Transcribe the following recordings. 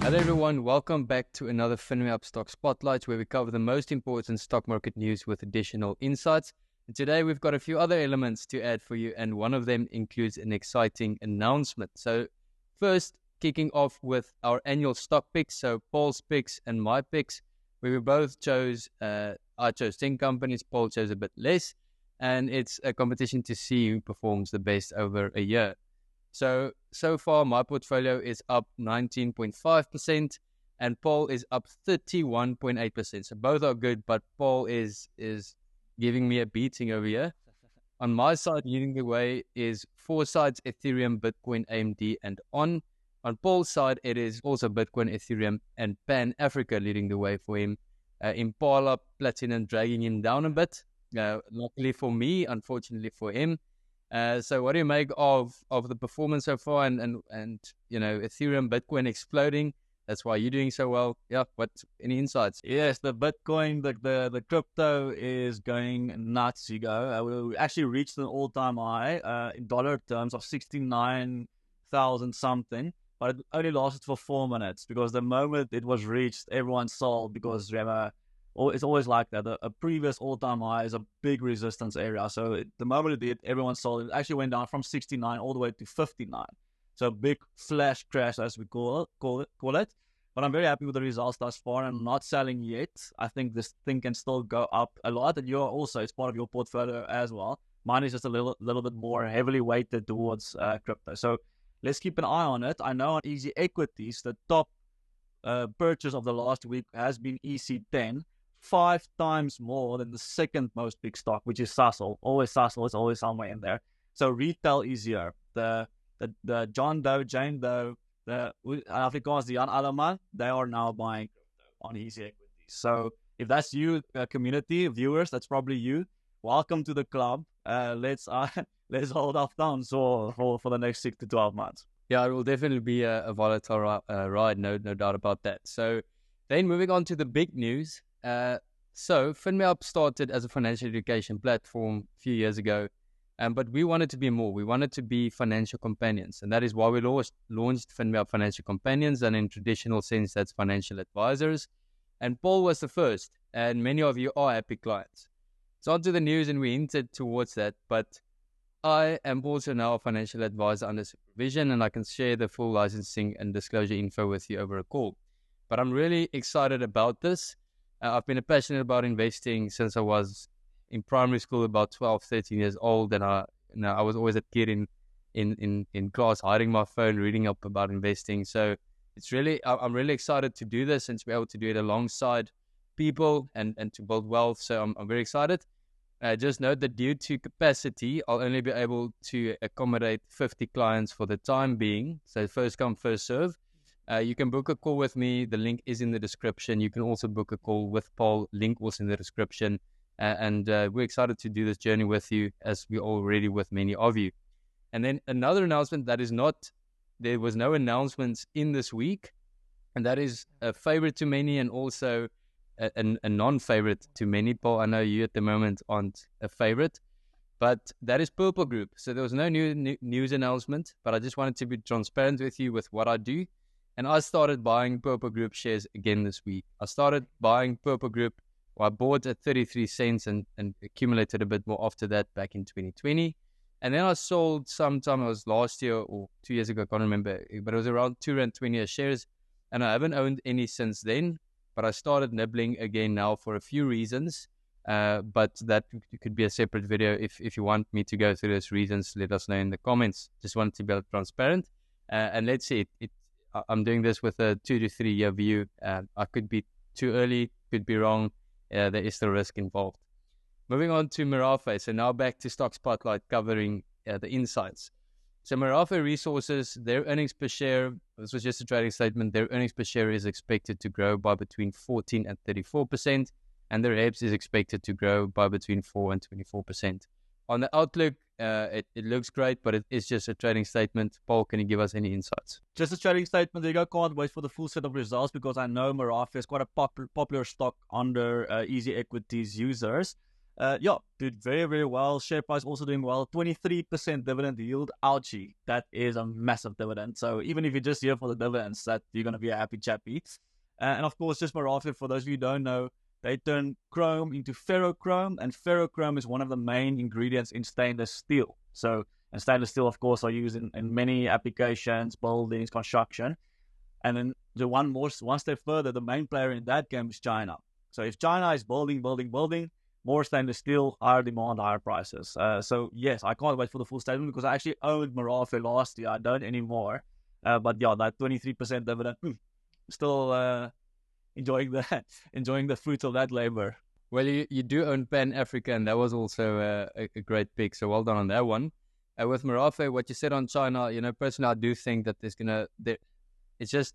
Hello everyone, welcome back to another FinMeUp Stock Spotlight where we cover the most important stock market news with additional insights. And today we've got a few other elements to add for you, and one of them includes an exciting announcement. So first, kicking off with our annual stock picks, so Paul's picks and my picks, where we both chose, I chose 10 companies, Paul chose a bit less, and it's a competition to see who performs the best over a year. So far, my portfolio is up 19.5% and Paul is up 31.8%. So both are good, but Paul is giving me a beating over here. On my side, leading the way is Foresight, Ethereum, Bitcoin, AMD, and On. On Paul's side, it is also Bitcoin, Ethereum, and Pan Africa leading the way for him. Impala, Platinum dragging him down a bit. Luckily for me, unfortunately for him. So what do you make of the performance so far, and you know, Ethereum, Bitcoin exploding? That's why you're doing so well. Yeah, any insights? Yes, the Bitcoin, the crypto is going nuts, Higgo. We actually reached an all-time high in dollar terms of 69,000 something, but it only lasted for 4 minutes because the moment it was reached, everyone sold because remember, it's always like that. A previous all-time high is a big resistance area. So the moment it did, everyone sold. It actually went down from 69 all the way to 59. So a big flash crash, as we call it. But I'm very happy with the results thus far. I'm not selling yet. I think this thing can still go up a lot. And you're also, it's part of your portfolio as well. Mine is just a little bit more heavily weighted towards crypto. So let's keep an eye on it. I know on Easy Equities, the top purchase of the last week has been EC10. 5 times more than the second most big stock, which is Sasol. Always Sasol, it's always somewhere in there. So retail easier. The John Doe, Jane Doe, the Afrikaans, the Jan Alleman, they are now buying on Easy Equities. So if that's you, community viewers, that's probably you. Welcome to the club. Let's hold our thumbs for the next 6 to 12 months. Yeah, it will definitely be a volatile ride, no doubt about that. So then moving on to the big news. So FinMeUp started as a financial education platform a few years ago, but we wanted to be more. We wanted to be financial companions, and that is why we launched FinMeUp Financial Companions, and in traditional sense, that's financial advisors. And Paul was the first, and many of you are happy clients. It's on to the news, and we hinted towards that, but I am also now a financial advisor under supervision, and I can share the full licensing and disclosure info with you over a call. But I'm really excited about this. I've been passionate about investing since I was in primary school, about 12, 13 years old. And I was always a kid in class, hiding my phone, reading up about investing. So I'm really excited to do this and to be able to do it alongside people and to build wealth. So I'm very excited. Just note that due to capacity, I'll only be able to accommodate 50 clients for the time being. So first come, first serve. You can book a call with me. The link is in the description. You can also book a call with Paul. Link was in the description. And we're excited to do this journey with you, as we already with many of you. And then another announcement there was no announcements in this week. And that is a favorite to many and also a non-favorite to many. Paul, I know you at the moment aren't a favorite, but that is Purple Group. So there was no new news announcement, but I just wanted to be transparent with you with what I do. And I started buying Purple Group shares again this week. I started buying Purple Group. I bought at 33 cents and accumulated a bit more after that back in 2020. And then I sold sometime, it was last year or 2 years ago, I can't remember, but it was around R2.20 shares. And I haven't owned any since then, but I started nibbling again now for a few reasons. But that could be a separate video. If you want me to go through those reasons, let us know in the comments. Just wanted to be transparent. And let's see, I'm doing this with a 2 to 3 year view. I could be too early, could be wrong. There is the risk involved. Moving on to Merafe. So now back to Stock Spotlight covering the insights. So Merafe Resources, their earnings per share, this was just a trading statement, their earnings per share is expected to grow by between 14 and 34%, and their EPS is expected to grow by between 4 and 24%. On the outlook, it looks great, but it is just a trading statement. Paul, can you give us any insights? Just a trading statement. There you go. Can't wait for the full set of results because I know Merafe is quite a popular stock under Easy Equities users. Yeah, did very, very well. Share price also doing well. 23% dividend yield. Ouchie. That is a massive dividend. So even if you're just here for the dividends, that you're going to be a happy chappy. And of course, just Merafe, for those of you who don't know, they turn chrome into ferrochrome, and ferrochrome is one of the main ingredients in stainless steel. So, and stainless steel, of course, are used in many applications, buildings, construction. And then one step further, the main player in that game is China. So if China is building, more stainless steel, higher demand, higher prices. So yes, I can't wait for the full statement because I actually owned Merafe last year. I don't anymore. But yeah, that 23% dividend, still enjoying the fruits of that labor. Well, you do own Pan Africa, and that was also a great pick. So well done on that one. With Merafe, what you said on China, personally, I do think that it's just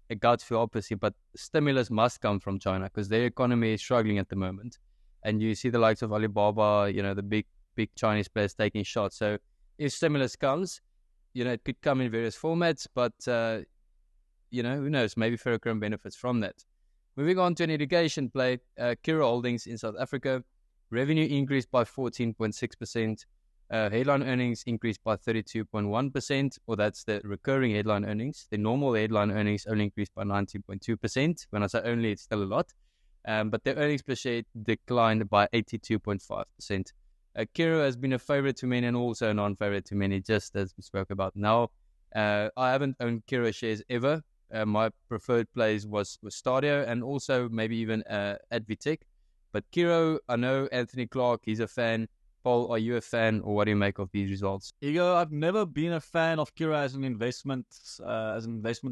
a gut feel, obviously, but stimulus must come from China because their economy is struggling at the moment. And you see the likes of Alibaba, the big Chinese players taking shots. So if stimulus comes, it could come in various formats, but, who knows? Maybe Ferrochrome benefits from that. Moving on to an education play, Curro Holdings in South Africa. Revenue increased by 14.6%. Headline earnings increased by 32.1%, or that's the recurring headline earnings. The normal headline earnings only increased by 19.2%. When I say only, it's still a lot. But their earnings per share declined by 82.5%. Curro has been a favorite to many and also a non-favorite to many, just as we spoke about. Now, I haven't owned Curro shares ever. My preferred plays was Stadio and also maybe even Advitech. But Curro, I know Anthony Clark, he's a fan. Paul, are you a fan, or what do you make of these results? Higgo, I've never been a fan of Curro as an investment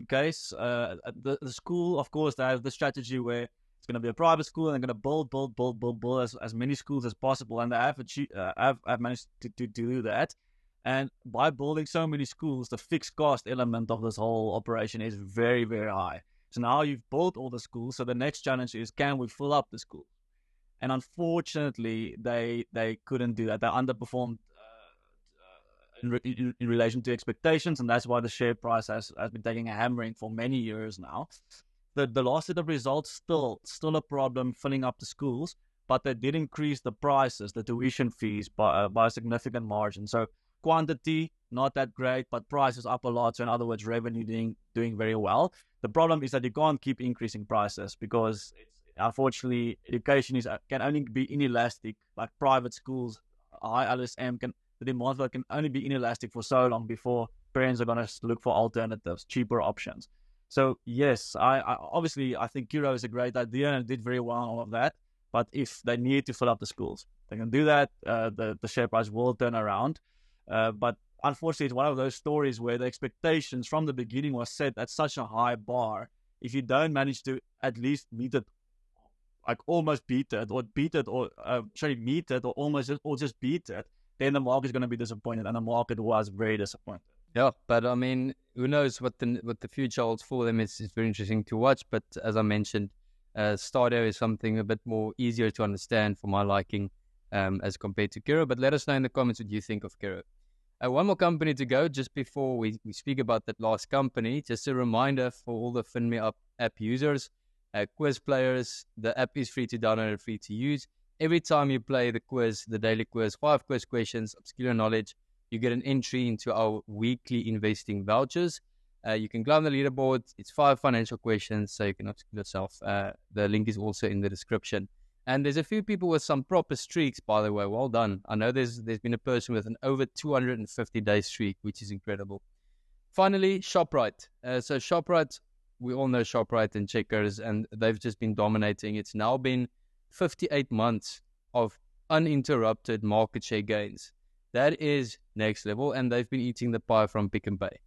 case. The school, of course, they have the strategy where it's going to be a private school and they're going to build as many schools as possible, and they have managed to do that. And by building so many schools, the fixed cost element of this whole operation is very, very high. So now you've built all the schools, so the next challenge is, can we fill up the school? And unfortunately, they couldn't do that. They underperformed in relation to expectations, and that's why the share price has been taking a hammering for many years now. The last set of results still a problem filling up the schools, but they did increase the prices, the tuition fees by a significant margin. So quantity not that great, but prices up a lot. So in other words, revenue doing very well. The problem is that you can't keep increasing prices because unfortunately, education can only be inelastic. Like private schools, high LSM, the demand for it can only be inelastic for so long before parents are going to look for alternatives, cheaper options. So yes, I think Curro is a great idea and did very well on all of that. But if they need to fill up the schools, they can do that. The share price will turn around. But unfortunately, it's one of those stories where the expectations from the beginning was set at such a high bar. If you don't manage to at least meet it, like almost beat it, or meet it, or just beat it, then the market is going to be disappointed, and the market was very disappointed. Yeah, but I mean, who knows what the future holds for them? It's very interesting to watch. But as I mentioned, Stadio is something a bit more easier to understand for my liking as compared to Curro. But let us know in the comments what you think of Curro. One more company to go just before we speak about that last company. Just a reminder for all the FinMeUp app users, quiz players, the app is free to download and free to use. Every time you play the quiz, the daily quiz, 5 quiz questions, obscure knowledge, you get an entry into our weekly investing vouchers. You can climb the leaderboard. It's 5 financial questions, so you can upskill yourself. The link is also in the description. And there's a few people with some proper streaks, by the way. Well done. I know there's been a person with an over 250-day streak, which is incredible. Finally, Shoprite. So Shoprite, we all know Shoprite and Checkers, and they've just been dominating. It's now been 58 months of uninterrupted market share gains. That is next level, and they've been eating the pie from Pick and Pay.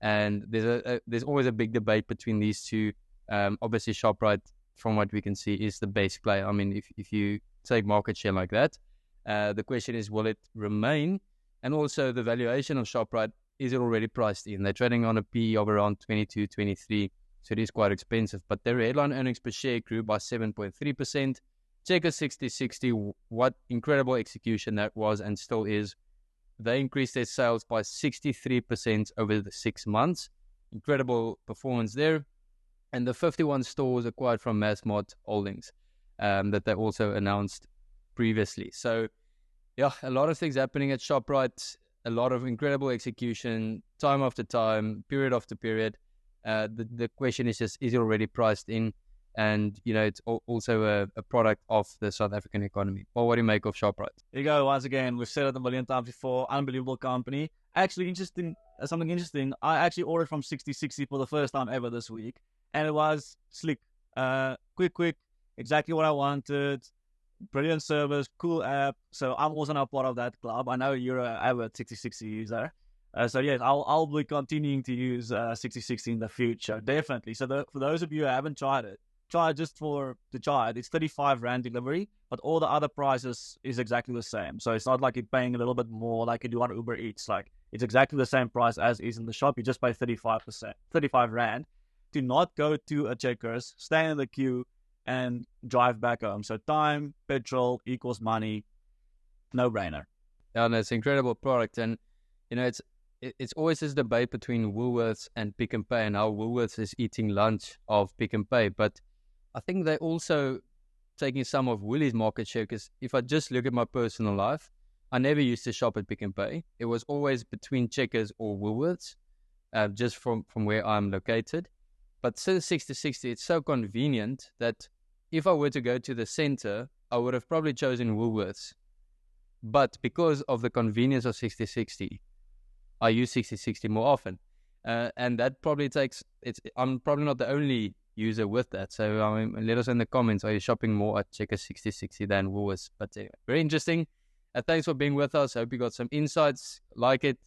And there's always a big debate between these two. Obviously, Shoprite, from what we can see, is the base play. I mean, if you take market share like that, the question is, will it remain? And also the valuation of Shoprite, is it already priced in? They're trading on a PE of around 22, 23, so it is quite expensive. But their headline earnings per share grew by 7.3%. Checkers Sixty60, what incredible execution that was and still is. They increased their sales by 63% over the 6 months. Incredible performance there. And the 51 stores acquired from Merafe Holdings that they also announced previously. So yeah, a lot of things happening at Shoprite, a lot of incredible execution, time after time, period after period. The question is just, is it already priced in? And, it's also a product of the South African economy. Well, what do you make of Shoprite? Here you go, once again, we've said it a million times before, unbelievable company. Actually, something interesting, I actually ordered from 6060 for the first time ever this week, and it was slick, quick, exactly what I wanted, brilliant service, cool app. So I'm also now part of that club. I know you're an avid 6060 user. So yes, I'll be continuing to use 6060 in the future, definitely. So for those of you who haven't tried it, try it just to try it. It's 35 Rand delivery, but all the other prices is exactly the same. So it's not like you're paying a little bit more like you do on Uber Eats. Like it's exactly the same price as is in the shop. You just pay 35 Rand. Do not go to a Checkers, stay in the queue, and drive back home. So time, petrol equals money, no brainer. Yeah, and it's an incredible product. And, it's always this debate between Woolworths and Pick n Pay and how Woolworths is eating lunch of Pick n Pay. But I think they're also taking some of Woolies' market share, because if I just look at my personal life, I never used to shop at Pick n Pay. It was always between Checkers or Woolworths, just from where I'm located. But since 6060, it's so convenient that if I were to go to the center, I would have probably chosen Woolworths. But because of the convenience of 6060, I use 6060 more often. And that probably I'm probably not the only user with that. So let us know in the comments, are you shopping more at Checkers 6060 than Woolworths? But anyway, very interesting. Thanks for being with us. I hope you got some insights. Like it,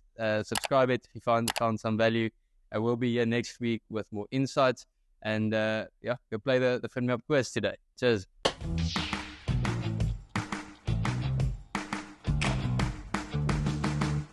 subscribe it if you found some value. I will be here next week with more insights. And go play the FinMeUp quiz today. Cheers.